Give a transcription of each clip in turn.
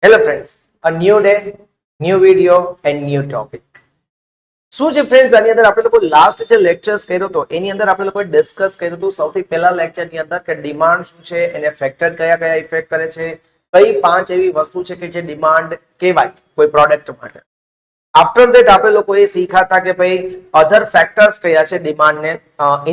Hello friends, a new day, new video and new topic. શું છે friends, આની અંદર આપણે લોકો લાસ્ટ જે લેક્ચર્સ કર્યો હતો એની અંદર આપણે લોકો ડિસ્કસ કર્યું હતું સૌથી પહેલા લેક્ચરની અંદર કે ડિમાન્ડ શું છે, એને ફેક્ટર કયા કયા ઇફેક્ટ કરે છે, કઈ 5 એવી વસ્તુ છે કે જે ડિમાન્ડ કહેવાય કોઈ પ્રોડક્ટ માટે. આફ્ટર ધેટ આપણે લોકો એ શીખાતા કે ભાઈ અધર ફેક્ટર્સ કયા છે ડિમાન્ડને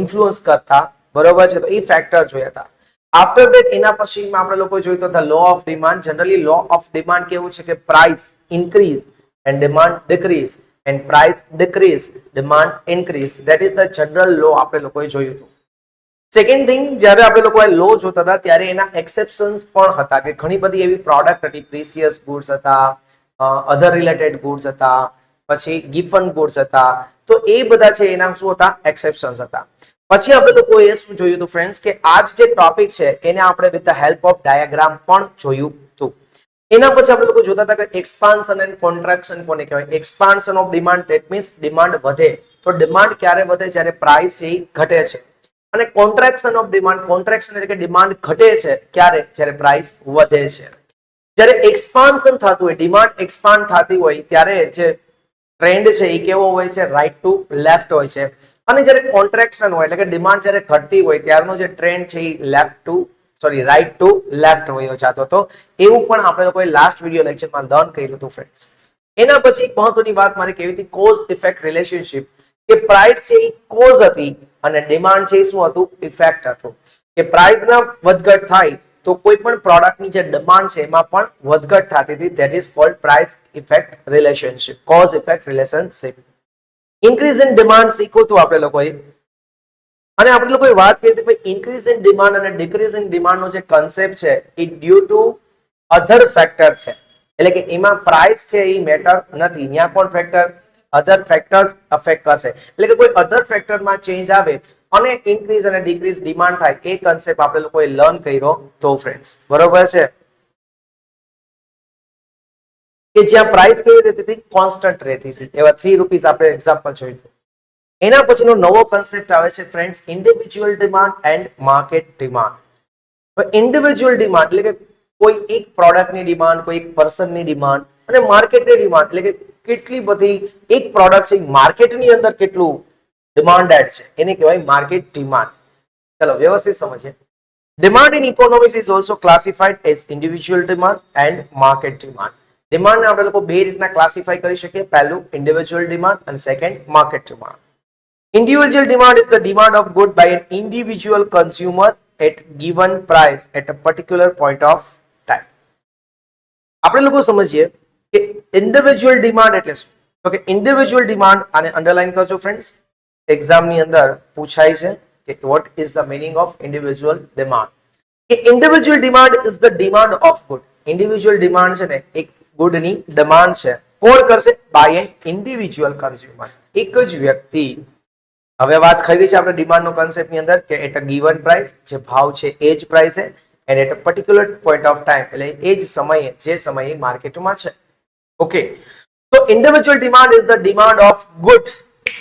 ઇન્ફ્લુઅન્સ કરતા, બરોબર છે, તો એ ફેક્ટર જોયા હતા. આફ્ટર ધેટ એના પછી આપણે લોકો જોયું તો law of demand. Generally law of demand કેવું છે કે price increase and demand decrease and price decrease demand increase. That is the general law આપણે લોકોએ જોયું હતું. સેકન્ડ થિંગ, જ્યારે આપણે લોકો લો જોતા હતા ત્યારે એના એક્સેપ્શન્સ પણ હતા કે ઘણી બધી એવી પ્રોડક્ટ હતી, પ્રીસિયસ ગુડ્સ હતા, અધર રિલેટેડ ગુડ્સ હતા, પછી ગિફન ગુડ્સ હતા, તો એ બધા છે એના શું હતા, એક્સેપ્શન્સ હતા. પછી આપણે લોકો એ શું જોયું હતું ફ્રેન્ડ્સ કે આજ જે ટોપિક છે એને આપણે with the help of diagram પણ જોયું હતું. એના પછી આપણે લોકો જોતા હતા કે એક્સપાન્શન એન્ડ કોન્ટ્રાક્શન કોને કહેવાય. Expansion of demand, that means demand વધે. તો ડિમાન્ડ ક્યારે વધે? જ્યારે પ્રાઇસ છે એ ઘટે છે. અને કોન્ટ્રાક્શન ઓફ ડિમાન્ડ, કોન્ટ્રાક્શન એટલે કે ડિમાન્ડ ઘટે છે ક્યારે? જ્યારે પ્રાઇસ વધે છે. જ્યારે એક્સપાન્શન થતું હોય, ડિમાન્ડ એક્સપાન્ડ થતી હોય ત્યારે જે ટ્રેન્ડ છે એ કેવો હોય છે? રાઈટ ટુ લેફ્ટ હોય છે. અને જ્યારે કોન્ટ્રેક્શન હોય એટલે કે ડિમાન્ડ જ્યારે ઘટતી હોય ત્યારનો જે ટ્રેન્ડ છે એ રાઈટ ટુ લેફ્ટ હોય જતો હતો. એવું પણ આપણે લોકોએ લાસ્ટ વિડીયો લેક્ચરમાં લર્ન કર્યું હતું ફ્રેન્ડ્સ. એના પછી એક મહત્વની વાત મારે કહેવી હતી, કોઝ ઇફેક્ટ રિલેશનશિપ. કે પ્રાઇસ છે એ કોઝ હતી અને ડિમાન્ડ છે એ શું હતું? ઇફેક્ટ હતું. કે પ્રાઇસના વધઘટ થાય તો કોઈ પણ પ્રોડક્ટની જે ડિમાન્ડ છે એમાં પણ વધઘટ થતી હતી. That is called price effect relationship, cause effect relationship. Increase in demand શીખવું હતું આપણે લોકોએ. અને આપણે લોકોએ વાત કરી હતી કે ઇન્ક્રીઝ ઇન ડિમાન્ડ અને ડિક્રીઝ ઇન ડિમાન્ડનો જે કન્સેપ્ટ છે એ ડ્યુ ટુ અધર ફેક્ટર છે. એટલે કે એમાં પ્રાઇસ છે એ મેટર નથી, ત્યાં પણ ફેક્ટર અધર ફેક્ટર્સ અફેક્ટ કરશે. એટલે કે કોઈ અધર ફેક્ટરમાં ચેન્જ આવે અને ઇન્ક્રીઝ અને ડિક્રીઝ ડિમાન્ડ થાય, એ કન્સેપ્ટ આપણે લોકોએ લર્ન કર્યો તો ફ્રેન્ડ્સ, બરોબર છે. કે જ્યાં પ્રાઇસ કેવી રહેતી હતી? કોન્સ્ટન્ટ રહેતી હતી. એવા 3 રૂપીસ આપણે એક્ઝામ્પલ જોયું. એના પછીનો નવો કન્સેપ્ટ આવે છે friends, individual demand and market demand. Individual demand એટલે કે કોઈ એક પ્રોડક્ટની ડિમાન્ડ, કોઈ એક પર્સનની ડિમાન્ડ, અને માર્કેટની ડિમાન્ડ એટલે કે કેટલી બધી એક પ્રોડક્ટ છે માર્કેટની અંદર કેટલું ડિમાન્ડેડ છે એને કહેવાય માર્કેટ ડિમાન્ડ. ચલો વ્યવસ્થિત સમજીએ. Demand in economics is also classified as individual demand and market demand. ડિમાન્ડને આપણે લોકો બે રીતના ક્લાસિફાઈ કરી શકીએ. પહેલું ઇન્ડિવિજ્યુઅલ ડિમાન્ડ અને second market demand. Individual demand is the demand of good by an individual consumer at given price at a particular point of time. આપણે લોકો સમજીએ કે ઇન્ડિવિજ્યુઅલ ડિમાન્ડ એટલે શું. તો કે ઇન્ડિવિજ્યુઅલ ડિમાન્ડ, આને અંડરલાઈન કરજો ફ્રેન્ડ્સ, એક્ઝામની અંદર પૂછાય છે કે what is the meaning of individual demand. કે individual demand is the demand of good. individual demand છે ને એક ગુડની ડિમાન્ડ છે. કોણ કરશે? by an individual consumer, એક જ વ્યક્તિ. હવે વાત કરી છે આપણે ડિમાન્ડનો કન્સેપ્ટની અંદર કે એટ અ ગિવન પ્રાઇસ, જે ભાવ છે એ જ પ્રાઇસ છે, and at a particular point of time એટલે એ જ સમયે, જે સમયે માર્કેટમાં છે. ઓકે, તો individual demand is the demand of good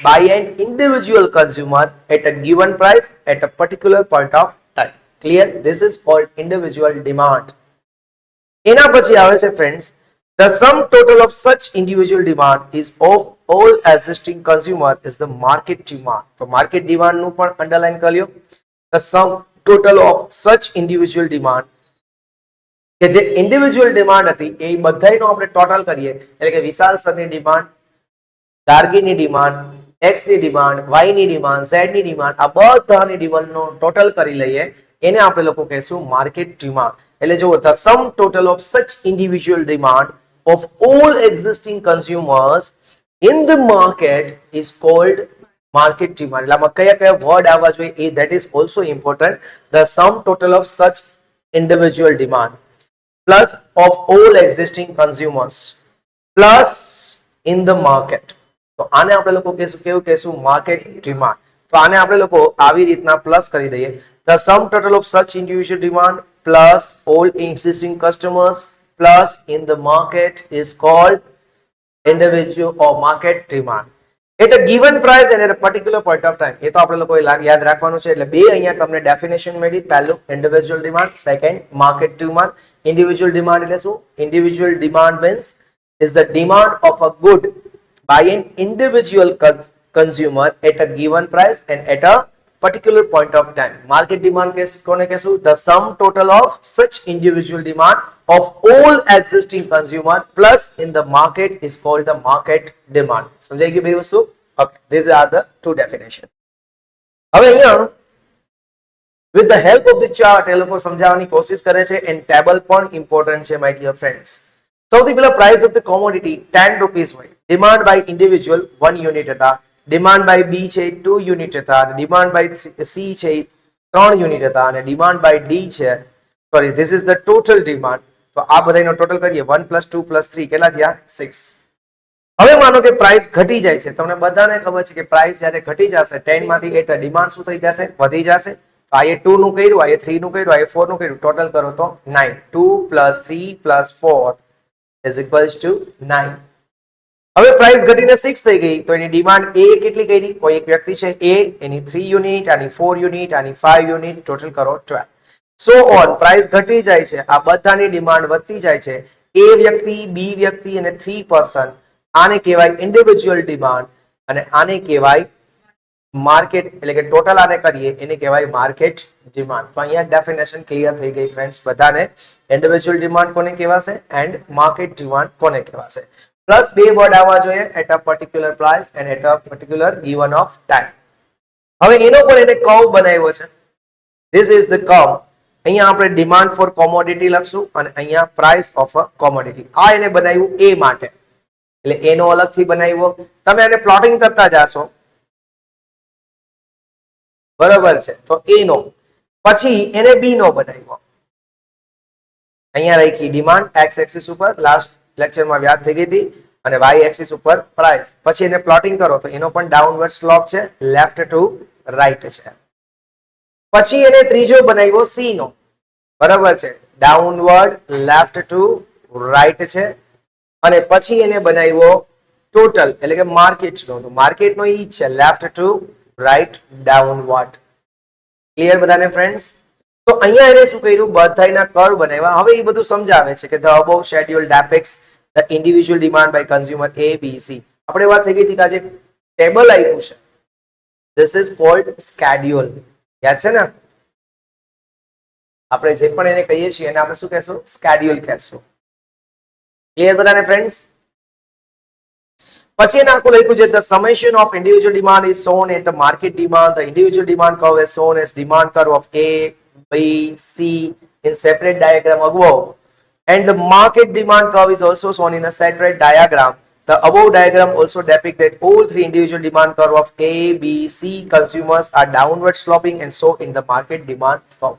by an individual consumer at a given price at a particular point of time. Clear? This is called individual demand. એના પછી આવે છે friends, the sum total of such individual demand is of all existing consumer is the market demand. તો market demand નું પણ underline કરી લ્યો. the sum total of such individual demand, કે જે ઇન્ડિવિજ્યુઅલ ડિમાન્ડ હતી એ બધાયનો આપણે ટોટલ કરીએ એટલે કે વિશાલ સરની ડિમાન્ડ, ગાર્ગીની ડિમાન્ડ, એક્સ ની ડિમાન્ડ, વાય ની ડિમાન્ડ, ઝેડ ની ડિમાન્ડ, આ બધાની ડિમાન્ડનો ટોટલ કરી લઈએ એને આપણે લોકો કહેશું માર્કેટ ડિમાન્ડ. એટલે જો the sum total of such individual demand of all existing consumers in the market is called market demand. એટલે આમાં કયા કયા વર્ડ આવવા જોઈએ એ that is also important. the sum total of such individual demand plus of all existing consumers plus in the market. તો આને આપણે લોકો કહેશું, કેવું કહેશું? Market demand. તો આને આપણે લોકો આવી રીતના પ્લસ કરી દઈએ. the sum total of such individual demand plus all existing customers plus in the market is called individual or market demand. At a given price and at a particular point of time. એ તો આપણે લોકોએ યાદ રાખવાનું છે. એટલે બે અહીંયા તમને ડેફિનેશન મળી. પહેલું individual demand, second market demand. Individual demand એટલે શું? Individual demand means is the demand of a good by an individual consumer at a given price and at a particular point of time. Market demand કોને કહેશું? The sum total of such individual demand of all existing consumer plus in the market is called the market demand. સમજાઈ ગયું બે વસ્તુ? Okay, these are the two definition. હવે અહીંયા with the help of the chart એ લોકો સમજાવવાની કોશિશ કરે છે and table પણ important છે my dear friends. સૌથી પહેલા price of the commodity 10 rupees હોય. ડિમાન્ડ બાય ઇન્ડિવિજ્યુઅલ 1 યુનિટ હતા, ડિમાન્ડ બાય બી છે 2 યુનિટ હતા, ડિમાન્ડ બાય સી છે 3 યુનિટ હતા અને ડિમાન્ડ બાય ડી છે, sorry this is the total demand. તો આ બધાનો ટોટલ કરીએ 1 + 2 + 3 કેટલા થયા? 6. હવે માનો કે પ્રાઇસ ઘટી જાય છે. તમને બધાને ખબર છે કે પ્રાઇસ જ્યારે ઘટી જશે 10 માંથી એટલે ડિમાન્ડ શું થઈ જશે? વધી જશે. તો આ 2 નું કર્યું, આ 3 નું કર્યું, આ 4 નું કર્યું, ટોટલ કરો તો 9. 2 + 3 + 4 is equals to 9. હવે પ્રાઇસ ઘટીને 6 થઈ ગઈ તો એની ડિમાન્ડ એ કેટલી કરી? કોઈ એક વ્યક્તિ છે એ, એની 3 યુનિટ, આની 4 યુનિટ, આની 5 યુનિટ, ટોટલ કરો 12. So on. પ્રાઇસ ઘટી જાય છે, આ બધાની ડિમાન્ડ વધતી જાય છે. એ વ્યક્તિ, બી વ્યક્તિ અને 3 પર્સન, આને કહેવાય ઇન્ડિવિજ્યુઅલ ડિમાન્ડ અને આને કહેવાય માર્કેટ, એટલે કે ટોટલ આને કરીએ એને કહેવાય માર્કેટ ડિમાન્ડ. તો અહીંયા ડેફિનેશન ક્લિયર થઈ ગઈ ફ્રેન્ડ્સ બધાને. ઇન્ડિવિજ્યુઅલ ડિમાન્ડ કોને કહેવાશે એન્ડ માર્કેટ ડિમાન્ડ કોને કહેવાશે. પ્લસ બે વર્ડ આવવા જોઈએ, at a particular price and at a particular given of time. હવે એનો પણ એને કર્વ બનાવ્યો છે. This is the curve. અહીંયા આપણે ડિમાન્ડ ફોર કોમોડિટી લખશું અને અહીંયા પ્રાઇસ ઓફ અ કોમોડિટી. આ એને બનાવ્યું એ માટે, એટલે એનો અલગથી બનાવ્યો. તમે આને પ્લોટિંગ કરતા જાશો, બરોબર છે, તો એ નો પછી એને બી નો બનાવ્યો. અહીંયા રાખી ડિમાન્ડ એક્સ એક્સિસ ઉપર, લાસ્ટ લેક્ચરમાં યાદ થઈ ગઈ હતી, અને વાય એક્સિસ ઉપર પ્રાઇસ. પછી એને પ્લોટિંગ કરો તો એનો પણ ડાઉનવર્ડ સ્લોપ છે, લેફ્ટ ટુ રાઈટ છે. પછી એને ત્રીજો બનાવ્યો સી નો, બરાબર છે, ડાઉનવર્ડ લેફ્ટ ટુ રાઈટ છે. અને પછી એને બનાવ્યો ટોટલ એટલે કે માર્કેટ નો, તો માર્કેટ નો ઈ છે left to right downward. Clear બધાને ફ્રેન્ડ્સ? તો અહીંયા એને શું કર્યું? બધાના કર્વ બનાવ્યા. હવે એ બધું સમજાવે છે કે the above schedule depicts the individual demand by consumer A B C. આપણે વાત થઈ ગઈ હતી કે આજે ટેબલ આપ્યું છે, ધીસ ઇઝ કોલ્ડ સ્કેડ્યુલ. યાદ છે ને? આપણે જે પણ એને કહીએ છીએ એને આપણે શું કહેશું? સ્કેડ્યુલ કહેશું. ક્લિયર બધાને ફ્રેન્ડ્સ? પછી એને આખું લખ્યું છે the summation of individual demand is shown at market demand. The individual demand curve is shown as demand curve of A, B, C in separate diagram above, and the market demand curve is also shown in a separate diagram. The above diagram also depicts that all three individual demand curve of A, B, C consumers are downward sloping and so in the market demand curve.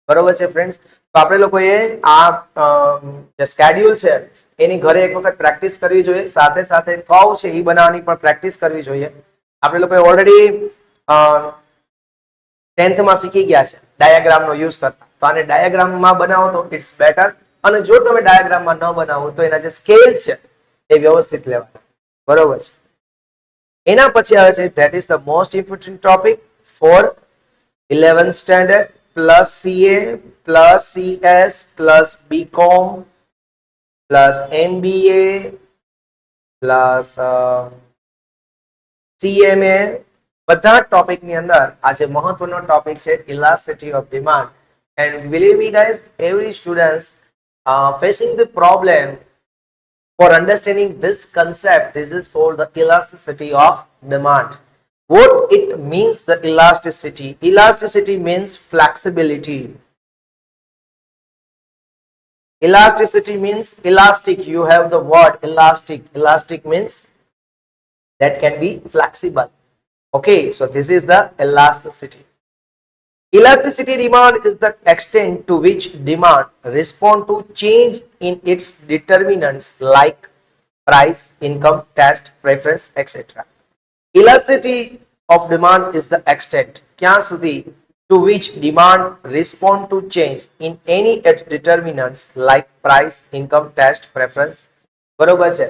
બરોબર છે friends? તો આપણે લોકોએ આ જે schedule છે એની ઘરે એક વખત પ્રેક્ટિસ કરવી જોઈએ, સાથે સાથે કર્વ છે એ બનાવવાની પણ પ્રેક્ટિસ કરવી જોઈએ. આપણે લોકોએ ઓલરેડી 10th માં શીખી ગયા છે ડાયાગ્રામનો યુઝ કરતા. તો આને ડાયાગ્રામમાં બનાવો તો ઇટ્સ બેટર, અને જો તમે ડાયાગ્રામમાં ન બનાવો તો એના જે સ્કેલ છે એ વ્યવસ્થિત લેવાના. બરોબર છે? એના પછી આવે છે that is the most important topic for 11th standard plus CA plus CS plus BCom plus MBA plus CMA. બધા ટોપિકની અંદર આ જે મહત્વનો ટોપિક છે elasticity of demand. And believe me guys, every students facing the problem for understanding this concept, this is called the elasticity of demand. What it means, the elasticity? Elasticity means flexibility. Elasticity means elastic. You have the word elastic. Elastic means that can be flexible. Okay, so this is the elasticity. Elasticity demand is the extent to which demand respond to change in its determinants like price, income, taste, preference, etc. Elasticity of demand is the extent ક્યાં સુધી to which demand respond to change in any its determinants like price, income, taste, preference. બરોબર છે?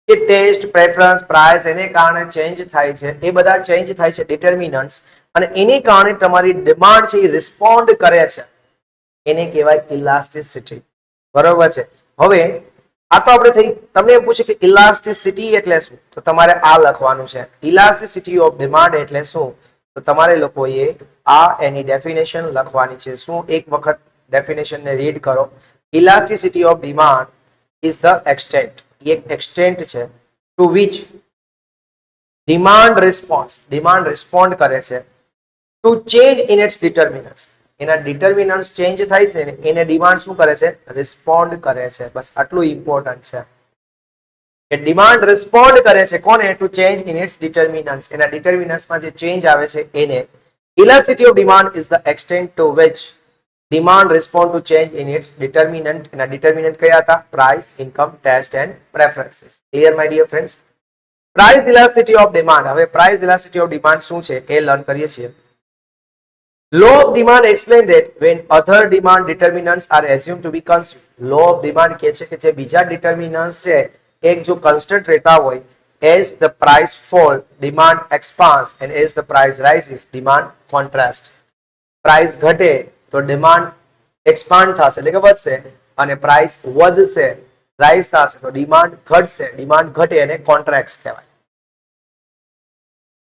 કે test, preference, price એને કારણે change થાય છે, એ બધા ચેન્જ થાય છે ડિટર્મિનન્ટ્સ, અને એની કારણે તમારી ડિમાન્ડ છે એ રિસ્પોન્ડ કરે છે, એને કહેવાય ઇલાસ્ટિસિટી. બરોબર છે. હવે આ તો આપણે થઈ, તમને એમ પૂછે કે ઇલાસ્ટિસિટી એટલે શું, તો તમારે આ લખવાનું છે. ઇલાસ્ટિસિટી ઓફ ડિમાન્ડ એટલે શું, તો તમારે લોકોએ આ એની ડેફિનેશન લખવાની છે. શું, એક વખત ડેફિનેશન ને રીડ કરો. Elasticity of demand is the extent, એક એક્સટેન્ટ છે ટુ વિચ ડિમાન્ડ રિસ્પોન્ડ કરે છે two change in its determinants, એના ડિટર્મિનન્ટ્સ ચેન્જ થાય છે ને એને ડિમાન્ડ શું કરે છે, રિસ્પોન્ડ કરે છે. બસ આટલું ઇમ્પોર્ટન્ટ છે કે ડિમાન્ડ રિસ્પોન્ડ કરે છે કોને, to change in its determinants, એના ડિટર્મિનન્ટ્સમાં જે ચેન્જ આવે છે એને. Elasticity of demand is the extent to which demand respond to change in its determinant. એના ડિટર્મિનન્ટ કયા હતા, price, income, taste and preferences. Clear my dear friends. Price elasticity of demand. હવે પ્રાઇસ ઇલાસ્ટિસિટી ઓફ ડિમાન્ડ શું છે એ learn કરીએ છીએ. Law of demand explain that when other demand determinants are assumed to be constant. Law of demand કહે છે કે જે બીજા determinants છે એક જો constant રહેતા હોય, as the price fall demand expands and as the price rises demand contrast. Price ઘટે તો demand expand થશે એટલે કે વધશે, અને price વધશે rise થશે તો demand ઘટશે, demand ઘટે અને contracts કહેવાય.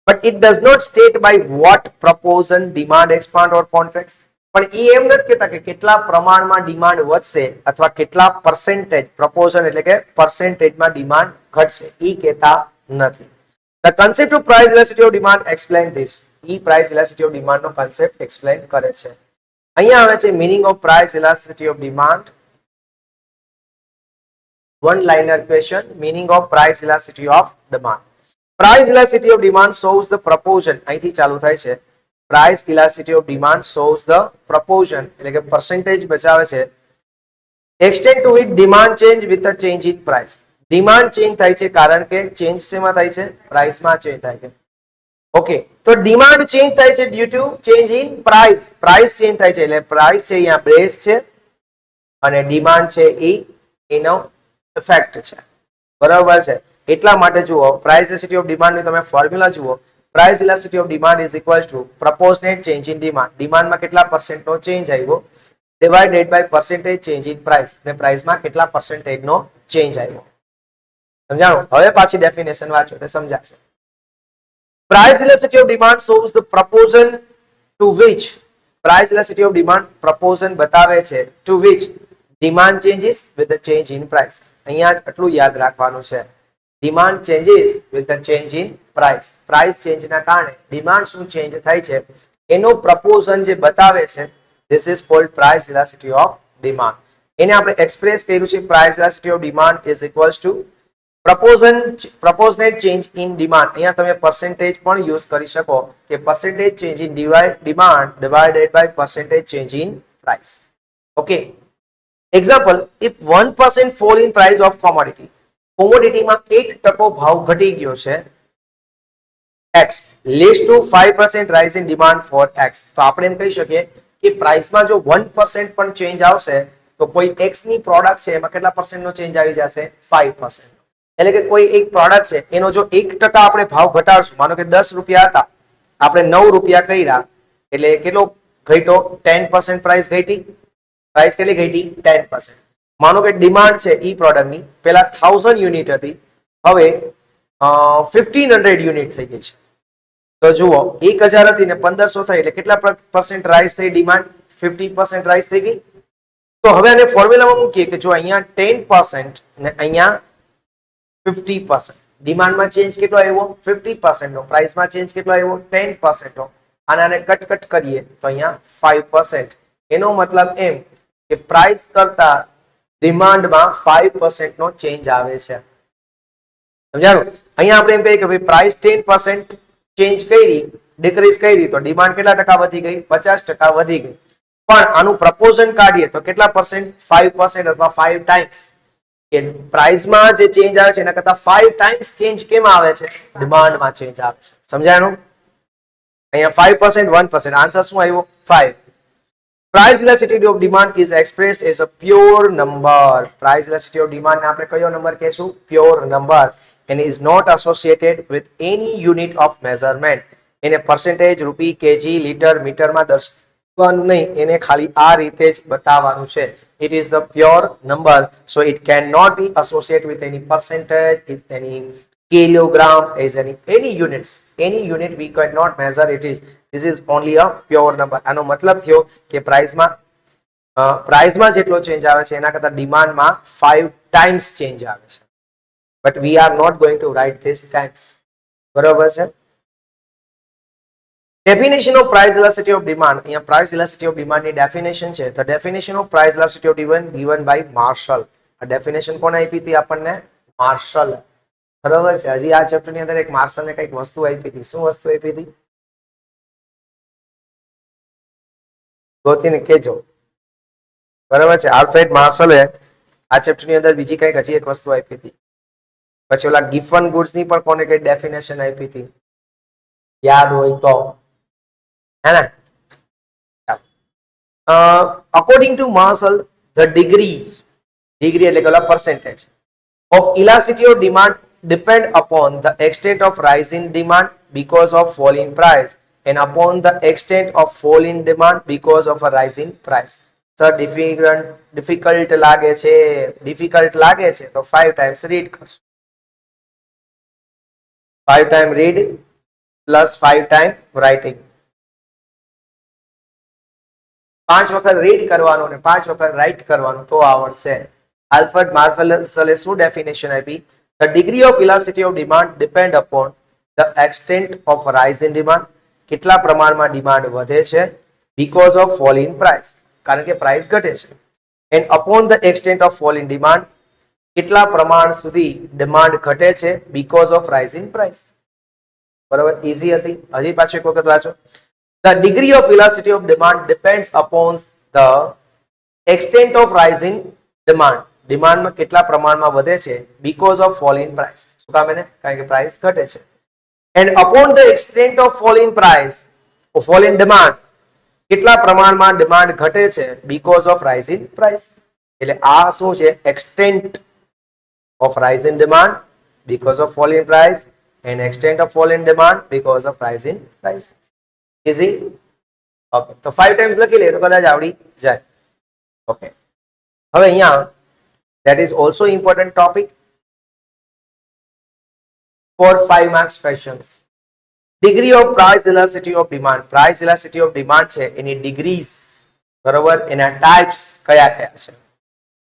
But it does not state by what proportion demand expand or contracts. પણ એ એમ નથી કહેતા કે કેટલા પ્રમાણમાં ડિમાન્ડ વધશે અથવા કેટલા પર્સેન્ટેજ, પ્રપોર્શન એટલે કે પર્સેન્ટેજમાં ડિમાન્ડ ઘટશે, એ કહેતા નથી. The concept of price elasticity of demand explain this. A price elasticity of demand no concept explain કરે છે. અહીંયા આવે છે meaning of price elasticity of demand. One liner question, meaning of price elasticity of demand. Price elasticity of demand shows the proportion, અહીંથી ચાલુ થાય છે. Price elasticity of demand shows the proportion એટલે કે percentage બચાવે છે, extent to which demand change with the change in price. Demand change થાય છે કારણ કે ચેન્જ શેમાં થાય છે, પ્રાઇસમાં ચેન્જ થાય છે. ઓકે, તો ડિમાન્ડ ચેન્જ થાય છે due to change in price. Price change થાય છે એટલે પ્રાઇસ છે અહીંયા બેઝ છે અને ડિમાન્ડ છે એ એનો ઇફેક્ટ છે. બરાબર છે. એટલા માટે જુઓ, પ્રાઇસ ઇલાસ્ટિસિટી ઓફ ડિમાન્ડ ની તમે ફોર્મ્યુલા જુઓ. Price elasticity of demand is equal to proportionate change in demand. ડિમાન્ડમાં કેટલા પર્સન્ટનો ચેન્જ આવ્યો divided by percentage change in price, અને પ્રાઇસમાં કેટલા પર્સન્ટેજનો ચેન્જ આવ્યો. સમજાણું? હવે પાછી ડેફિનેશન વાંચો એટલે સમજાશે. Price elasticity of demand shows the proportion to which, price elasticity of demand proportion બતાવે છે to which demand changes with the change in price. અહીંયા જ આટલું યાદ રાખવાનું છે. Demand changes with the change in price. Price ચેન્જના કારણે ડિમાન્ડ શું ચેન્જ થાય છે એનો પ્રપોર્શન જે બતાવે છે, this is cold price elasticity of demand. એને આપણે એક્સપ્રેસ કર્યું છે, price elasticity of demand is equals two proportionate change in demand. અહીંયા તમે percentage પણ યુઝ કરી શકો કે percentage change in demand divided by percentage change in price. Okay. Example, if 1% fall in price of commodity, કોમોડિટીમાં 1% ભાવ ઘટી ગયો છે x, leads to 5% rise in demand for x. તો આપણે એમ કહી શકીએ કે પ્રાઇસમાં જો 1% પણ ચેન્જ આવશે તો કોઈ x ની પ્રોડક્ટ છે એમાં કેટલા પર્સન્ટનો ચેન્જ આવી જશે, 5%. એટલે કે કોઈ એક પ્રોડક્ટ છે એનો જો 1% આપણે ભાવ ઘટાડશું, માનો કે 10 રૂપિયા હતા આપણે 9 રૂપિયા કર્યા એટલે કેટલો ઘટ્યો, 10% પ્રાઇસ ઘટી. પ્રાઇસ કેટલી ઘટી, 10%. માનો કે ડિમાન્ડ છે ઈ પ્રોડક્ટની પહેલા 1000 યુનિટ હતી, હવે 1500 યુનિટ થઈ ગઈ છે. તો જુઓ 1000 હતી ને 1500 થઈ એટલે કેટલા પર્સન્ટ રાઇઝ થઈ ડિમાન્ડ, 50% રાઇઝ થઈ ગઈ. તો હવે આને ફોર્મ્યુલામાં મૂકીએ કે જો અહીંયા 10% ને અહીંયા 50%, ડિમાન્ડમાં ચેન્જ કેટલો આવ્યો, 50% નો, પ્રાઇસમાં ચેન્જ કેટલો આવ્યો, 10% નો. આને કટ કરીએ તો અહીંયા 5%. એનો મતલબ એમ કે પ્રાઇસ કરતા ડિમાન્ડમાં 5% નો ચેન્જ આવે છે. સમજાણું? અહીંયા આપણે એમ કહીએ કે ભાઈ પ્રાઇસ 10% ચેન્જ કરી, ડિક્રીઝ કરી તો ડિમાન્ડ કેટલા ટકા વધી ગઈ, 50% વધી ગઈ. પણ આનું પ્રપોર્શન કાઢીએ તો કેટલા પર્સન્ટ, 5% અથવા 5 ટાઈમ્સ. કે પ્રાઇસમાં જે ચેન્જ આવે છે એના કરતા 5 ટાઈમ્સ ચેન્જ કેમ આવે છે, ડિમાન્ડમાં ચેન્જ આવે છે. સમજાણું? અહીંયા 5%, 1%, આન્સર શું આવ્યો, 5. Price elasticity of demand is expressed as a pure number. Price elasticity of demand ને આપણે કયો નંબર કહેશું? Pure number, and is not associated with any unit of measurement. એને percentage, રૂપી, કેજી, લીટર, મીટરમાં દર્શાવવાનું નહીં, એને ખાલી આ રીતે જ બતાવવાનું છે. It is the pure number, so it cannot be associated with any percentage, with any kilograms, as any units. Any unit we cannot measure it is. This is only a pure number. આનો મતલબ થયો કે પ્રાઇસમાં જેટલો change આવે છે એના કરતા ડિમાન્ડમાં 5 times change આવે છે. But we are not going to write this times. બરોબર છે. Definition of price elasticity of demand. અહીંયા price elasticity of demand ની ડેફિનેશન છે. The definition of price elasticity of demand given by Marshall. આ definition કોને આપી હતી આપણને? માર્શલ. બરોબર છે. હજી આ ચેપ્ટરની અંદર એક માર્શલને કંઈક વસ્તુ આપી હતી. શું વસ્તુ આપી હતી? ગોતીને કેજો. બરાબર છે. આલ્ફ્રેડ માર્શલે આ ચેપ્ટરની અંદર બીજી કંઈક હજી એક વસ્તુ આપી હતી. પછી ઓલા ગિફન ગુડ્સ ની પણ કોને કઈ ડેફિનેશન આપી હતી, યાદ હોય તો? હે ને? According to Marshall, the degree એટલે કે percentage of elasticity of demand depend upon the extent of rise in demand because of fall in price and upon the extent of fall in demand because of a rise in price. Sir difficult લાગે છે તો 5 times read કરશું. 5 time read plus 5 time writing. 5 વખત read કરવાનું અને 5 વખત right કરવાનું તો આવડશે. આલ્ફ્રેડ માર્શલે શું ડેફિનેશન આપી? The degree of elasticity of demand depend upon the extent of rise in demand. કેટલા પ્રમાણમાં ડિમાન્ડ વધે છે? Because of fall in price, કારણ કે પ્રાઇસ ઘટે છે. And upon the extent of fall in demand, કેટલા પ્રમાણ સુધી ડિમાન્ડ ઘટે છે? Because of rise in price. બરાબર, ઈઝી હતી. હજી પાછું એક વખત વાંચો. The degree of elasticity of demand depends upon the extent of rising demand. ડિમાન્ડમાં કેટલા પ્રમાણમાં વધે છે? Because of fall in price. શું કામ એને? કારણ કે પ્રાઇસ ઘટે છે. And upon the extent of fall in price or fall in demand, કેટલા પ્રમાણમાં ડિમાન્ડ ઘટે છે? Because of rise in price. એટલે આ શું છે? Extent of rise in demand because of fall in price and extent of fall in demand because of rise in price. Easy? Okay. તો 5 times લખી લે તો કદાચ આવડી જાય. ઓકે. હવે અહીંયા that is also important topic for 5 marks questions. Degree of price elasticity of demand. Price elasticity of demand છે એની degrees, બરોબર, એના types કયા કયા છે?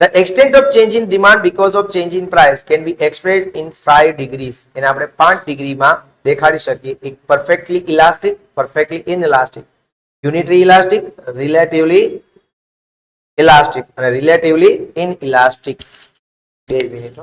The extent of change in demand because of change in price can be expressed in 5 degrees. એને આપણે 5 ડિગ્રીમાં દેખાડી શકીએ. એક perfectly elastic, perfectly inelastic, unitary elastic, relatively elastic અને relatively inelastic. 2 મિનિટ.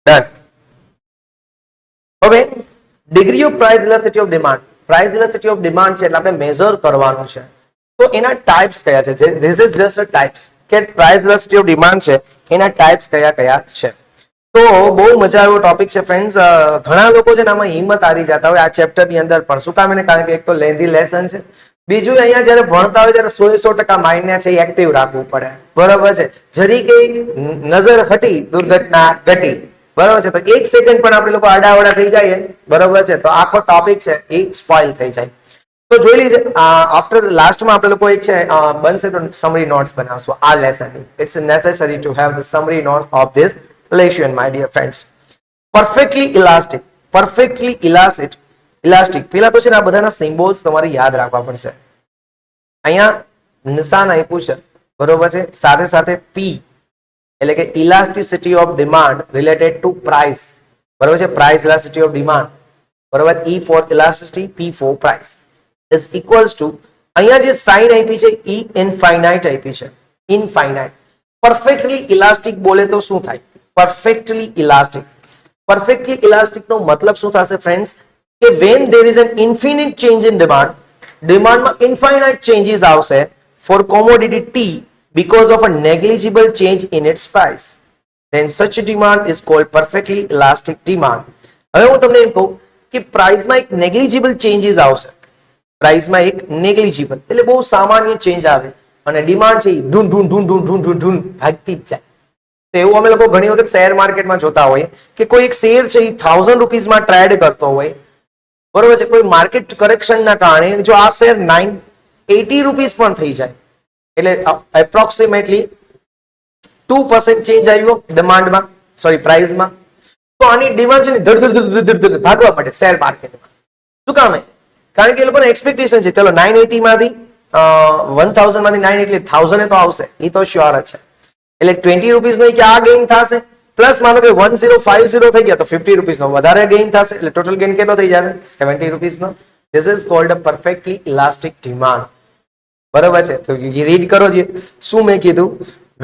ડન. હવે degree of price elasticity of demand, price elasticity of demand છે એટલે આપણે મેઝર કરવાનું છે. તો એના ટાઈપ્સ કયા છે? This is just a types કે પ્રાઇસ ઇલાસ્ટિસિટી ઓફ ડિમાન્ડ છે એના ટાઈપ્સ કયા કયા છે. તો બહુ મજા આવ્યો ટોપિક છે ફ્રેન્ડ્સ. ઘણા લોકો છે ને આમાં હિંમત હારી જતા હોય આ ચેપ્ટર ની અંદર પણ. શું કામ? એને કારણ કે એક તો લેન્ધી લેસન છે, બીજું અહીંયા જયારે ભણતા હોય ત્યારે 100% માઇન્ડને છે એક્ટિવ રાખવું પડે. બરોબર છે? જરી કઈ નજર હટી દુર્ઘટના ઘટી. બરોબર છે? તો એક સેકન્ડ પણ આપણે લોકો આડાવડા થઈ જાય, બરોબર છે, તો આખો ટોપિક છે એ સ્પોઇલ થઈ જાય. તો જોઈ લીજે આફ્ટર લાસ્ટમાં આપણે લોકો એક છે બનશે તો સમરી નોટ્સ બનાવશું આ lesson. It's necessary to have the summary notes of this lesson my dear friends. Perfectly elastic, perfectly elastic પેલા તો છે ને આ બધાના સિમ્બોલ્સ તમારે યાદ રાખવા પડશે. અહીંયા નિશાન આપ્યું છે, બરોબર છે, સાથે સાથે પી એટલે કે elasticity of demand related to price. બરોબર છે? પ્રાઇસ ઇલાસ્ટિસિટી ઓફ ડિમાન્ડ, બરોબર, E for elasticity, P for price is equals to અહીંયા જે સાઇન આપી છે E ઇનફાઇનાઇટ આપી છે, ઇનફાઇનાઇટ. પરફેક્ટલી ઇલાસ્ટિક બોલે તો શું થાય? પરફેક્ટલી ઇલાસ્ટિક, પરફેક્ટલી ઇલાસ્ટિક નો મતલબ શું થશે ફ્રેન્ડ્સ? કે when there is an infinite change in demand, ડિમાન્ડમાં ઇન્ફાઇનાઇટ ચેન્જીસ આવશે for commodity T because of a negligible change in its price, then such demand is called perfectly elastic demand. હવે હું તમને એમ કહું કે પ્રાઇસમાં એક નેગ્લિજિબલ ચેન્જીસ આવશે, પ્રાઇસમાં એક નેગ્લિજિબલ એટલે બહુ સામાન્ય ચેન્જ આવે અને ડિમાન્ડ છે ઢૂન ઢૂન ઢૂન ઢૂન ઢૂન ઢૂન ઢૂન ભાગતી જ જાય. તો એવું અમે લોકો ઘણી વખત શેર માર્કેટમાં જોતા હોઈએ કે કોઈ એક શેર છે એ 1000 રૂપીસમાં ટ્રેડ કરતો હોય, બરોબર છે, કોઈ માર્કેટ કરેક્શનના કારણે જો આ શેર 980 રૂપીસ પણ થઈ જાય એટલે એપ્રોક્સિમેટલી 2% ચેન્જ આવ્યો ડિમાન્ડમાં, સોરી પ્રાઇસમાં, તો આની ડિમાન્ડ છે ને ધડ ભાગવા માટે શેર માર્કેટમાં. શું કામ? કારણ કે એ લોકોને એક્સપેક્ટેશન છે ચલો 980 માંથી 1000 માંથી 980 1000 તો આવશે, એ તો શ્યોર જ છે. એટલે 20 રૂપીસ નો આ ગેઇન થશે, પ્લસ માનો કે 1050 થઈ ગયા તો 50 રૂપીસ નો વધારે ગેઇન થશે, એટલે ટોટલ ગેઇન કેટલો થઈ જશે? 70 રૂપીસ નો. This is called a perfectly elastic demand. બરોબર છે? તો રીડ કરો જે શું મેં કીધું.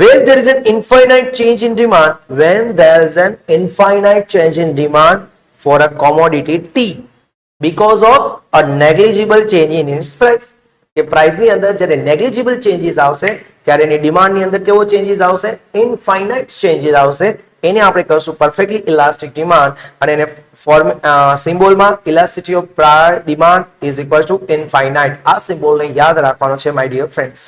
When there is an infinite change in demand, when there is an infinite change in demand for a commodity T because of a negligible change in its price. કે price ની અંદર જ્યારે નેગ્લિજિબલ ચેન્જીસ આવશે ત્યારે એની demand ની અંદર કેવો changes આવશે? ઇનફાઇનાઇટ ચેન્જીસ આવશે. એને આપણે કહીશું પરફેક્ટલી ઇલાસ્ટિક ડિમાન્ડ અને એને ફોર્મ સિમ્બોલમાં elasticity of demand is equal to infinite. આ સિમ્બોલને યાદ રાખવાનો છે my dear friends.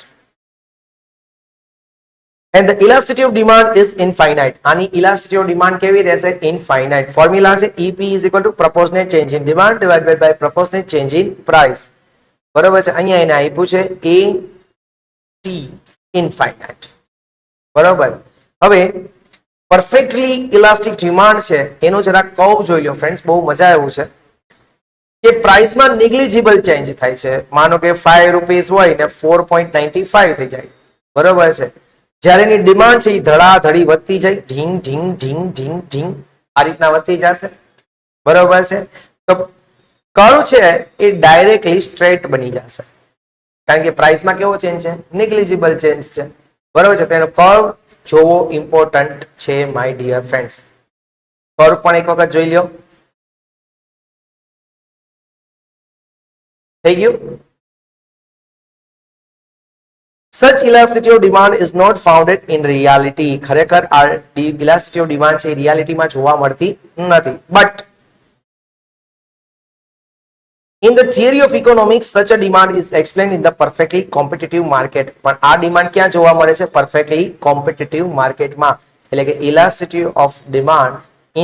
And the elasticity of demand is infinite. આની elasticity of demand કેવી રહેશે? Infinite. ફોર્મ્યુલા છે EP is equal to proportionate change in demand divided by proportionate change in price. બરોબર છે? અહીંયા એને આપ્યું છે AT infinite. બરોબર. હવે પરફેક્ટલી ઇલાસ્ટિક ડિમાન્ડ છે એનો જરા કર્વ જોઈ લો ફ્રેન્ડ્સ, બહુ મજા આવ્યું છે કે પ્રાઇસમાં નેગ્લિજિબલ ચેન્જ થાય છે. માનો કે 5 રૂપીસ હોય ને 4.95 થઈ જાય, બરોબર છે, જ્યારે એની ડિમાન્ડ છે એ ધડાધડી વધતી જાય, ઢીંગ ઢીંગ ઢીંગ ઢીંગ ઢીંગ આ રીતના વધતી જશે, બરોબર છે. તો કર્વ છે એ ડાયરેક્ટલી સ્ટ્રેટ બની જશે કારણ કે પ્રાઇસમાં કેવો ચેન્જ છે? નેગ્લિજિબલ ચેન્જ છે, બરોબર છે. તો એનો કર્વ જોવો ઇમ્પોર્ટન્ટ છે માય ડિયર ફ્રેન્ડ્સ. કર્વ પણ એક વખત જોઈ લો. થઈ ગયું? Such elasticity of demand is not founded in reality. ખરેખર આ elasticity of demand છે રિયાલિટીમાં જોવા મળતી નથી. But in the theory of economics, such a demand is explained in the perfectly competitive market. પણ આ ડિમાન્ડ ક્યાં જોવા મળે છે? perfectly competitive માર્કેટમાં. એટલે કે elasticity of demand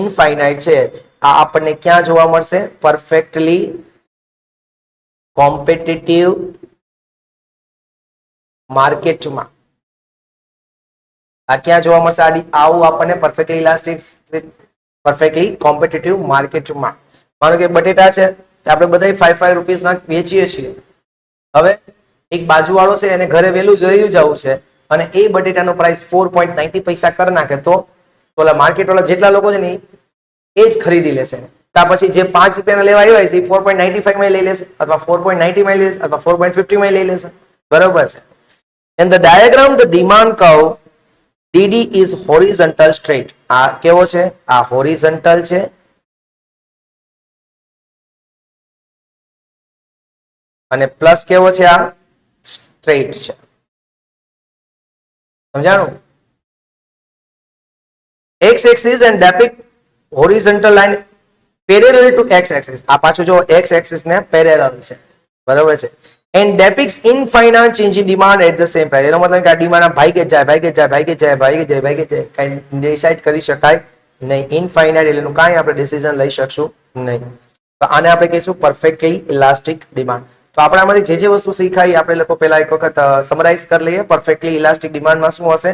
infinite છે આ આપણને ક્યાં જોવા મળશે? perfectly competitive માર્કેટમાં. આ ક્યાં જોવા મળશે? આવું આપણને પરફેક્ટલી ઇલાસ્ટિક પરફેક્ટલી કોમ્પિટિટિવ માર્કેટમાં. માનો કે બટેટા છે આપણે બધા 5 રૂપીસના વેચીએ છીએ. હવે એક બાજુવાળો છે એને ઘરે વહેલું જ જવું છે અને એ બટેટાનો પ્રાઇસ 4.90 પૈસા કરી નાખે તો ઓલા માર્કેટવાળા જેટલા લોકો છે ને એ જ ખરીદી લેશે. ત્યાર પછી જે 5 રૂપિયાના લેવા આવ્યા છે એ 4.95 માં લઈ લેશે અથવા 4.90 માં લઈ લેશે અથવા 4.50 માં લઈ લેશે, બરોબર છે. In the diagram, the demand curve DD is horizontal straight. આ કેવો છે? આ હોરિઝોન્ટલ છે અને પ્લસ કેવો છે? આ સ્ટ્રેટ છે. સમજાણું? x axis and depict horizontal line parallel to x axis. આ પાછું જો x axis ને પેરેલલ છે, બરાબર છે. and depicts infinite change in demand at the same price. એનો મતલબ કે આ ડિમાન્ડ ભાઈ કઈ ડિસાઇડ કરી શકાય નહીં. ઇનફાઇનાઇટ એટલે કાંઈ આપણે ડિસિઝન લઈ શકશું નહીં. તો આને આપણે કહીશું પરફેક્ટલી ઇલાસ્ટિક ડિમાન્ડ. તો આપણે આમાંથી જે વસ્તુ શીખાય આપણે લોકો પહેલા એક વખત સમરાઇઝ કરી લઈએ. પરફેક્ટલી ઇલાસ્ટિક ડિમાન્ડમાં શું હશે?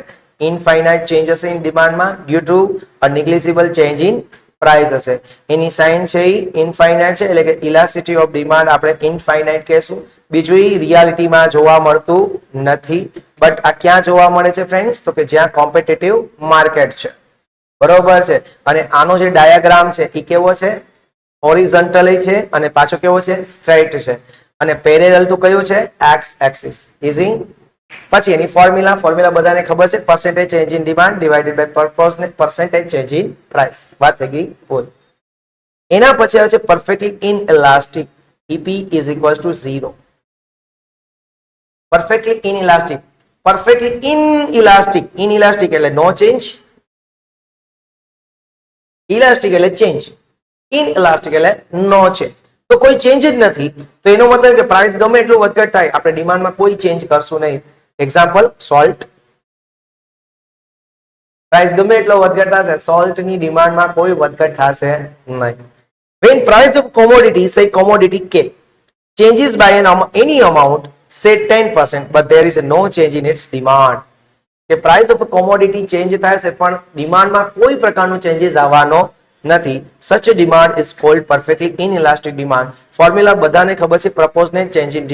ઇનફાઇનાઇટ ચેન્જ હશે ઇન ડિમાન્ડમાં due to a negligible change in price હશે. એની સાઇન છે એ ઇનફાઇનાઇટ છે, એટલે કે ઇલાસ્ટિસિટી ઓફ ડિમાન્ડ આપણે ઇનફાઇનાઇટ કહેશું. બીજું એ રિયાલિટીમાં જોવા મળતું નથી, બટ આ ક્યાં જોવા મળે છે ફ્રેન્ડ્સ? તો કે જ્યાં કોમ્પિટિટિવ માર્કેટ છે, બરોબર છે. અને આનો જે ડાયાગ્રામ છે એ કેવો છે? હોરિઝોન્ટલી છે અને પાછો કેવો છે? સ્ટ્રેટ છે. અને પેરેલલ તો કયું છે? X axis. ઇઝી. પછી એની ફોર્મ્યુલા બધાને ખબર છે, percentage change in demand divided by percentage change in price. વાત થઈ ગઈ બોલ. એના પછી આવે છે perfectly inelastic. EP is equals to 0. Perfectly inelastic. Perfectly inelastic એટલે નો ચેન્જ, ઇલાસ્ટિક એટલે ચેન્જ, ઇનઇલાસ્ટિક એટલે નો ચેન્જ. તો કોઈ ચેન્જ જ નથી, તો એનો મતલબ કે પ્રાઇસ ગમે એટલું વધઘટ થાય, આપણે ડિમાન્ડમાં કોઈ ચેન્જ કરશું નહીં. Example salt. પ્રાઇસ ગમે એટલો વધઘટ થશે, સોલ્ટની ડિમાન્ડમાં કોઈ વધઘટ થશે નહીં. When price of commodity, say commodity K, changes by any amount, say 10%, but there is no change in its demand. કે price of a commodity change થાય છે પણ ડિમાન્ડમાં કોઈ પ્રકારનું ચેન્જીસ આવવાનો નથી. Such a demand is called perfectly inelastic demand. Formula બધાને ખબર છે, proportionate change in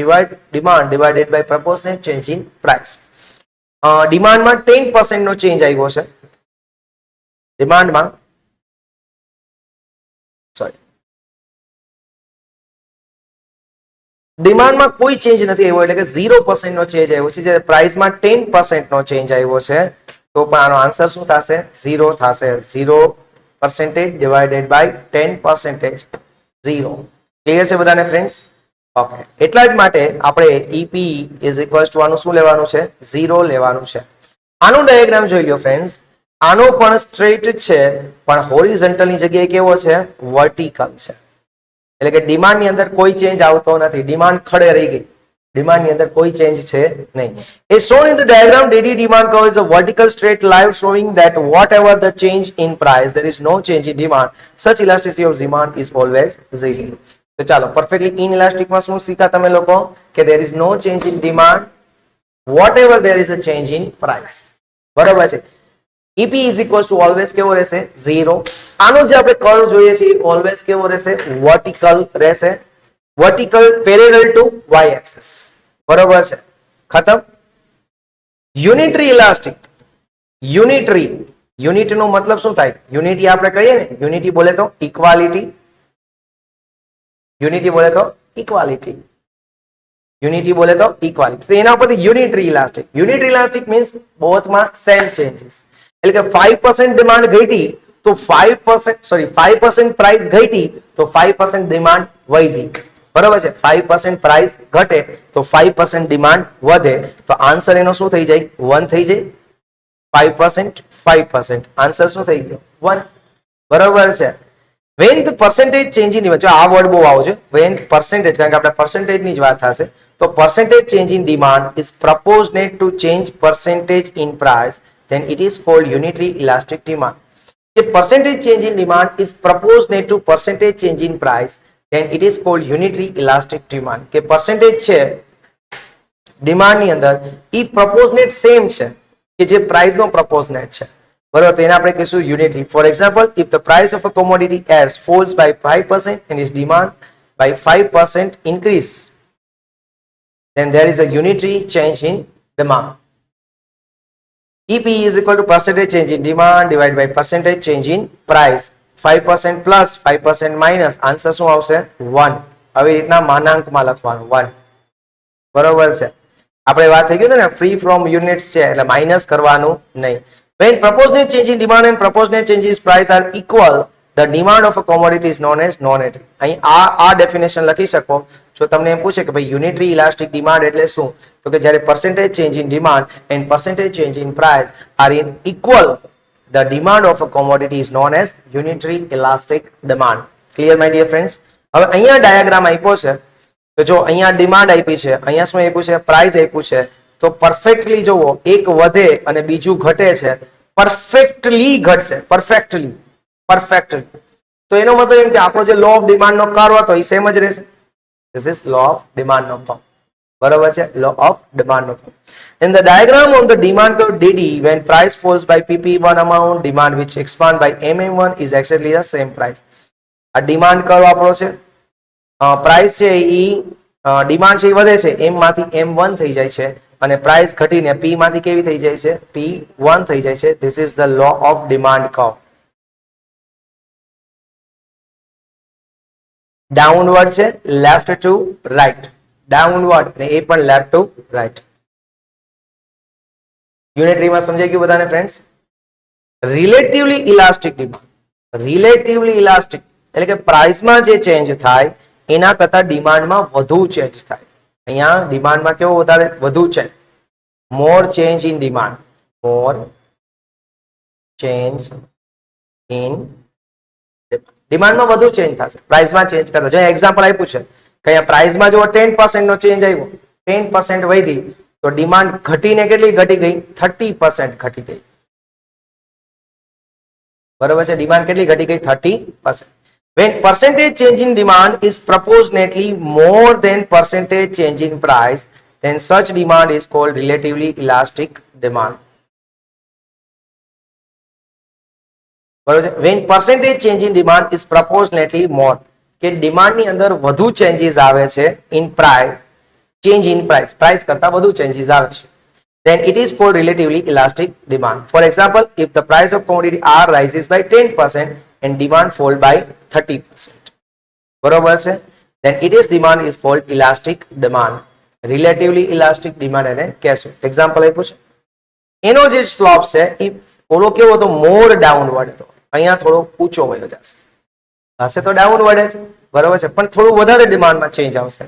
demand divided by proportionate change in price. ડિમાન્ડમાં 10% નો ચેન્જ આવ્યો છે. ડિમાન્ડમાં કોઈ ચેન્જ નથી આવ્યો, એટલે કે 0% નો ચેન્જ આવ્યો છે. જ્યારે પ્રાઇસમાં 10% નો ચેન્જ આવ્યો છે, તો પણ આનો આન્સર શું થશે? 0 થશે. 0% ડિવાઇડેડ બાય 10%, 0. ક્લિયર છે બધાને ફ્રેન્ડ્સ? ઓકે. એટલા જ માટે આપણે ઈપી ઇઝ ઇક્વલ્સ ટુ આનું શું લેવાનું છે? 0 લેવાનું છે. આનું ડાયાગ્રામ જોઈ લો ફ્રેન્ડ્સ. આનો પણ સ્ટ્રેટ છે, પણ હોરિઝોન્ટલની જગ્યાએ કેવો છે? વર્ટિકલ છે. એટલે કે ડિમાન્ડની અંદર કોઈ ચેન્જ આવતો નથી, ડિમાન્ડ ખડે રહી ગઈ, ડિમાન્ડની અંદર કોઈ ચેન્જ છે નહીં. As shown in the diagram, daily demand curve is a vertical straight line showing that whatever the change in price, there is no change in demand. Such elasticity of demand is always 0. તો ચાલો perfectly ઇનઇલાસ્ટિકમાં શું શીખા તમે લોકો? કે there is no change in demand, whatever there is a change in price. બરાબર છે. EP is equals to always કેવો રહેશે? 0. આનો જે આપણે કર્વ જોઈએ છે ઓલવેઝ કેવો રહેશે? વર્ટિકલ રહેશે. Vertical parallel to y axis. બરોબર છે. ખતમ. Unitary elastic. યુનિટી નો મતલબ શું થાય? યુનિટી આપણે કહીએ ને, યુનિટી બોલે તો ઇક્વાલિટી. યુનિટી બોલે તો ઇક્વાલિટી. તો એના પરથી unitary elastic. Unitary elastic means બોથમાં સેમ ચેન્જીસ. એટલે કે 5% ડિમાન્ડ ઘટી તો 5% પ્રાઇસ ઘટી તો 5% ડિમાન્ડ વધી. બરોબર છે. 5% પ્રાઇસ ઘટે તો 5% ડિમાન્ડ વધે. તો આન્સર એનો શું થઈ જાય? 1 થઈ જાય. 5%. આન્સર શું થઈ ગયો? 1. બરોબર છે. When the percentage change in demand, જો આ વર્ડ બહુ આવો છે, when percentage, કારણ કે આપણે percentage ની જ વાત થશે, તો percentage change in demand is proportionate to change percentage in price, then it is called unitary elastic demand. If percentage change in demand is proportionate to percentage change in price, then it is called unitary elastic demand. કે percentage છે demand ની અંદર ઈ proportionate same છે કે જે price નો proportionate છે. બરોબર, તો એને આપણે કહીશું unitary. For example, if the price of a commodity S falls by 5% and its demand by 5% increase, then there is a unitary change in demand. EP is equal to percentage change in demand divided by percentage change in price. 5% plus 5% minus, answer શું આવશે? 1. આવી રીતના માનાંકમાં લખવાનું 1. બરોબર છે. આપણે વાત થઈ ગઈ ને ફ્રી ફ્રોમ યુનિટ્સ છે એટલે માઇનસ કરવાનું નહીં. When proportionate change in demand and proportionate change in price are equal, the demand of a commodity is known as non-unitary. અહીં આ ડેફિનેશન લખી શકો. જો તમને એમ પૂછે કે ભાઈ યુનિટરી ઇલાસ્ટિક ડિમાન્ડ એટલે શું, તો કે જ્યારે percentage change in demand and percentage change in price are in equal, the demand of a commodity is known as unitary elastic demand. Clear my dear friends? હવે અહીંયા ડાયાગ્રામ આપ્યો છે તો જો અહીંયા ડિમાન્ડ આપી છે, અહીંયા શું આપ્યું છે, પ્રાઇસ આપ્યું છે. તો પરફેક્ટલી જોવો, એક વધે અને બીજું ઘટે છે, પરફેક્ટલી ઘટશે, પરફેક્ટલી. તો એનો મતલબ એમ કે આપણો જે લો ઓફ ડિમાન્ડ નો કર્વ હતો એ સેમ જ રહેશે. This is law of demand નો કર્વ. બરોબર છે, લો ઓફ ડિમાન્ડ નો curve. In the diagram on the demand curve DD, when price falls by PP1 amount, demand which expand by MM1 is exactly the same price. આ demand curve આપણો છે, price છે એ demand છે એ વધે છે, એમ માંથી M1 થઈ જાય છે અને પ્રાઇસ ઘટીને P માંથી કેવી થઈ જાય છે, P1 થઈ જાય છે. This is the law of demand curve. Downward છે, લેફ્ટ ટુ રાઈટ, ડાઉનવર્ડ ને એ પણ લેફ્ટ ટુ રાઈટ. યુનિટરીમાં સમજાઈ ગયું બધાને friends? Relatively elastic demand, relatively elastic એટલે કે પ્રાઇસમાં જે ચેન્જ થાય એના કરતા ડિમાન્ડમાં વધુ ચેન્જ થાય. અહીંયા ડિમાન્ડમાં કેવો વધારે વધુ છે, more change in demand, more change in ડિમાન્ડમાં વધુ ચેન્જ થશે, પ્રાઇસમાં ચેન્જ કરતા. જો એક્ઝામ્પલ આપ્યું છે કે અહીંયા પ્રાઇસમાં જો 10% નો ચેન્જ આવ્યો, 10% વધી, તો ડિમાન્ડ ઘટીને કેટલી ઘટી ગઈ, 30% ઘટી ગઈ. બરોબર છે, ડિમાન્ડ કેટલી ઘટી ગઈ, 30%. When percentage change in demand is proportionately more than percentage change in price, then such demand is called relatively elastic demand. બરોબર છે, when percentage change in demand is proportionately more, કે ડિમાન્ડ ની અંદર વધુ changes આવે છે in price, change in price, price કરતા વધુ ચેન્જીસ આવે છે, then it is called relatively elastic demand. For example, if the price of commodity R rises by 10% and demand fall by 30%, બરોબર છે, then it is demand is called elastic demand. Relatively elastic demand એને કહેશું. Example આપ્યું છે, એનો જે slope છે એ થોડો કેવો હતો, મોર ડાઉનવર્ડ હતો, અહીંયા થોડો ઊંચો વયો જશે, હશે તો ડાઉનવર્ડ જ, બરોબર છે, પણ થોડું વધારે ડિમાન્ડમાં ચેન્જ આવશે.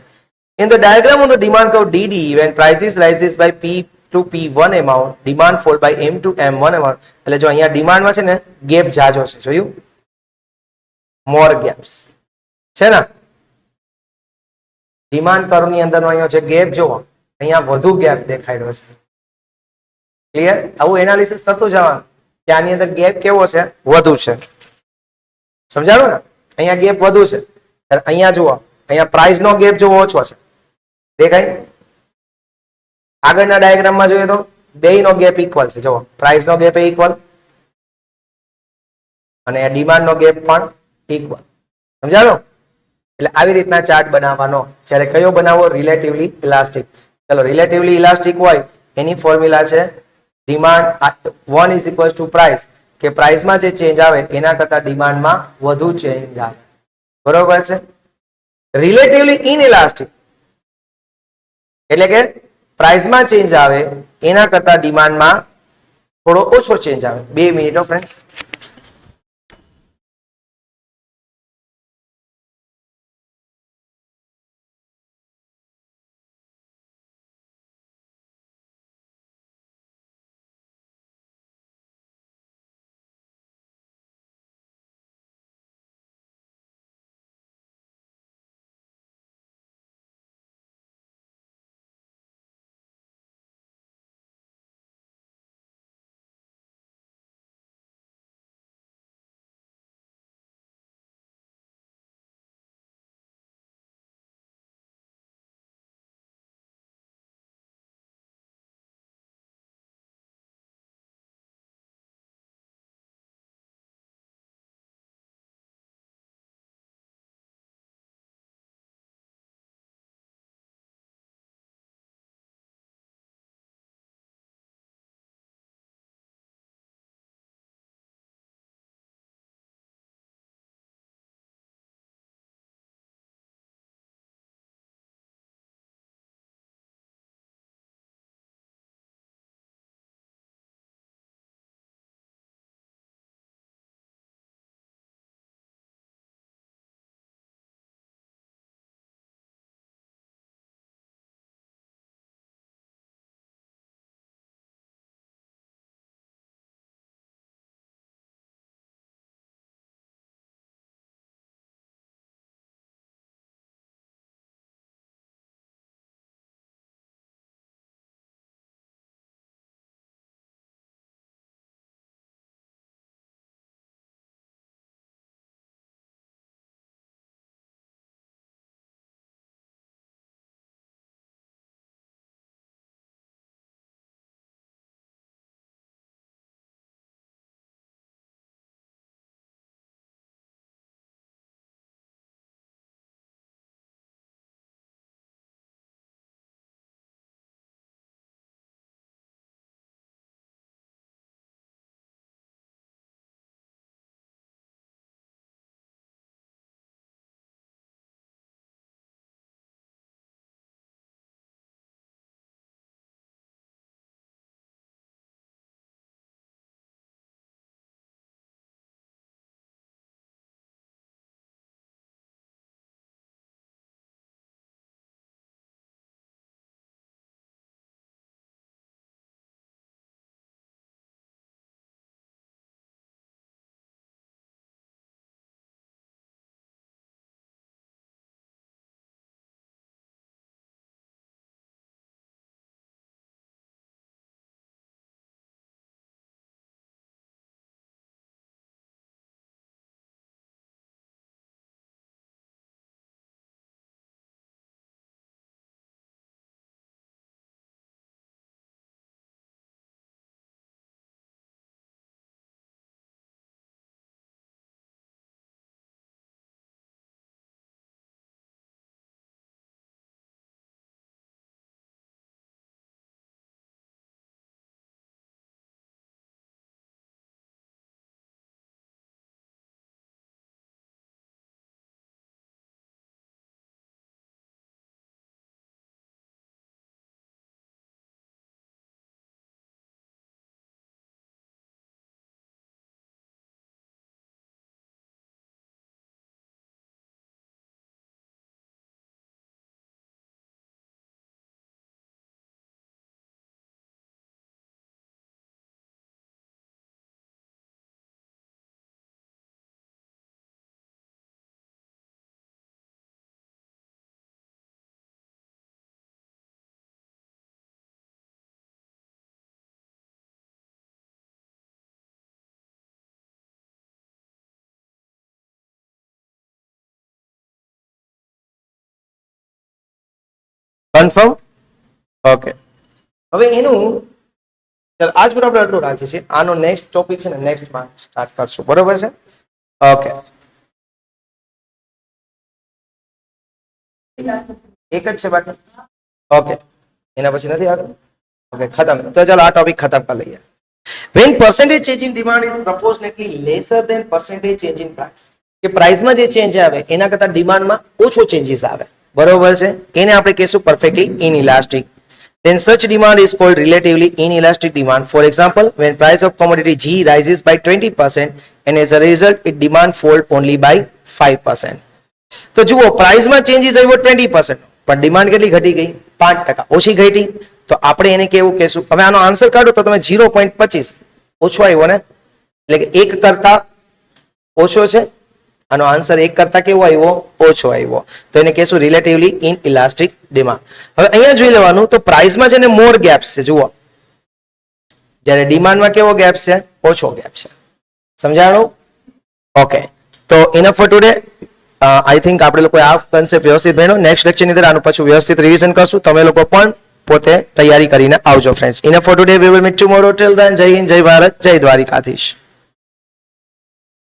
In the diagram on the demand curve DD, when prices rises by P to P1 amount, demand fall by M to M1 amount. એટલે જો અહીંયા ડિમાન્ડમાં છે ને ગેપ જાજો છે, જોયું, મોર ગેપ્સ છે ને, ડિમાન્ડ કર્વની અંદરનો અહીંયા છે ગેપ, જોવો અહીંયા વધુ ગેપ દેખાડ્યો છે. ક્લિયર? આવું એનાલિસિસ કરતું જવાનું કે આની અંદર ગેપ કેવો છે, વધુ છે. સમજાણું ને? અહીંયા ગેપ વધુ છે, અહીંયા જુઓ, અહીંયા પ્રાઇસ નો ગેપ જો ઓછો છે, દેખાય? આગળના ડાયાગ્રામમાં જોઈએ તો બેયનો ગેપ ઇક્વલ છે, જુઓ પ્રાઇસ નો ગેપ ઇક્વલ અને ડિમાન્ડ નો ગેપ પણ ઇક્વલ. સમજાણો? એટલે આવી રીતના ચાર્ટ બનાવવાનો. જ્યારે કયો બનાવો, રિલેટિવલી ઇલાસ્ટિક. ચલો, રિલેટિવલી ઇલાસ્ટિક હોય એની ફોર્મ્યુલા છે demand 1 is equal two price, કે પ્રાઇસમાં જે ચેન્જ આવે એના કરતા ડિમાન્ડમાં વધુ ચેન્જ આવે. બરોબર છે. રિલેટિવલી ઇનઇલાસ્ટિક એટલે કે પ્રાઇસમાં ચેન્જ આવે એના કરતા ડિમાન્ડમાં થોડો ઓછો ચેન્જ આવે. 2 મિનિટ ફ્રેન્ડ્સ. કન્ફર્મ? ઓકે, હવે એનું ચાલ આજ પર આપણે આટલું રાખીએ છીએ. આનો નેક્સ્ટ ટોપિક છે ને નેક્સ્ટ માં સ્ટાર્ટ કરશું, બરોબર છે? ઓકે, એક જ છે બાકી. ઓકે, એના પછી નથી આગળ. ઓકે, ખતમ. તો ચાલો આ ટોપિક ખતમ કરી લઈએ. When percentage change in demand is proportionately lesser than percentage change in price. કે પ્રાઇસમાં જે ચેન્જ આવે એના કરતા ડિમાન્ડમાં ઓછો ચેન્જીસ આવે, બરોબર છે? એને આપણે કહીશું perfectly inelastic. Then such demand is called relatively inelastic demand. For example, when price of commodity G rises by 20% and as a result its demand fall only by 5%. તો જુઓ, પ્રાઇસમાં ચેન્જીસ આવ્યો 20%, પણ ડિમાન્ડ કેટલી ઘટી ગઈ? 5%, ઓછી ઘટી. તો આપણે એને કેવું કહેશું? હવે આનો આન્સર કાઢો તો તમે 0.25 ઓછો આવ્યો ને, એટલે કે 1 કરતા ઓછો છે. આનો આન્સર 1 કરતા કેવો આવ્યો? ઓછો આવ્યો. તો એને કહેશું રિલેટિવલી ઇનઇલાસ્ટિક ડિમાન્ડ. હવે અહીંયા જોઈ લેવાનું, તો પ્રાઇસમાં છે ને મોર ગેપ્સ છે, જુઓ, જ્યારે ડિમાન્ડમાં કેવો ગેપ છે? ઓછો ગેપ છે. સમજાણું? ઓકે, તો enough four today. I think આપણે લોકો આ કન્સેપ્ટ વ્યવસ્થિત ભણ્યો. નેક્સ્ટ લેક્ચરની અંદર આનું પાછું વ્યવસ્થિત રિવિઝન કરશું. તમે લોકો પણ પોતે તૈયારી કરીને આવજો friends. Enough four today, we will meet tomorrow. Till then, જય હિન્દ, જય ભારત, જય દ્વારિકાધીશ.